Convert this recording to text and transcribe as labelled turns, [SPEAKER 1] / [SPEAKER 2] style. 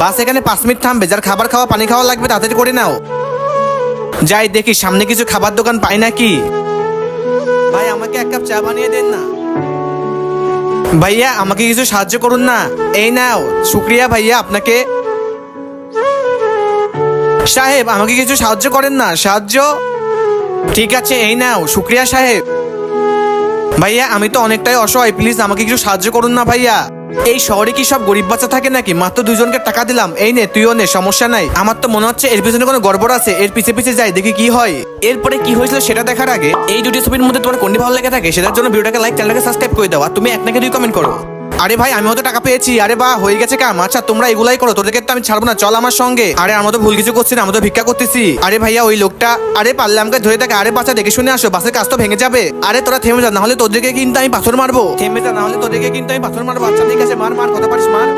[SPEAKER 1] বাস এখানে 5 মিনিট থামবে, যার খাবার খাওয়া পানি খাওয়া লাগবে তাড়াতাড়ি করে নাও। যাই দেখি সামনে কিছু খাবার দোকান পাই নাকি। ভাই আমাকে 1 কাপ চা বানিয়ে দেন না। ভাইয়া আমাকে কিছু সাহায্য করুন না। এই নাও। শুক্রিয়া ভাইয়া আপনাকে। সাহেব আমাকে কিছু সাহায্য করেন না। সাহায্য। ঠিক আছে এই নাও। শুক্রিয়া সাহেব। ভাইয়া আমি তো অনেকটাই অসহায়, প্লিজ আমাকে কিছু সাহায্য করুন না ভাইয়া। এই শহরে কি সব গরিব বাচ্চা থাকে নাকি? মাত্র 2 জনকে টাকা দিলাম, এই নে তুইও নে, সমস্যা নাই। আমার তো মনে হচ্ছে এর পিছনে কোনো গড়বড় আছে, এর পিছে পিছে যাই দেখি কি হয়। এরপরে কি হয়েছিল সেটা দেখার আগে এই দুটি ছবির মধ্যে তোমার কোনটি ভালো লেগে থাকে সেটার জন্য ভিডিওটাকে লাইক, চ্যানেলটাকে সাবস্ক্রাইব করে দাও, আর তুমি 1 নাকি 2 কমেন্ট করো। আরে ভাই আমিও তো টাকা পেয়েছি। আরে বাহ, হয়ে গেছে কাম। আচ্ছা তোমরা এগুলাই করো, তোদেরকে তো আমি ছাড়বো না, চল আমার সঙ্গে। আরে আমরা তো ভুল কিছু করছি না, আমরা তো ভিক্ষা করতেছি। আরে ভাইয়া ওই লোকটা, আরে পারলে আমাকে ধরে থাকে। আরে বাচ্চা দেখে শুনে আসো, বাসের কাজ তো ভেঙে যাবে। আরে তোরা থেমে যা, না হলে তোদেরকে কিন্তু আমি পাথর মারবো। থেমে যা, না হলে তোদেরকে কিন্তু আমি পাথর মারবো। আচ্ছা ঠিক আছে, মার মার, কথা পারিস মার।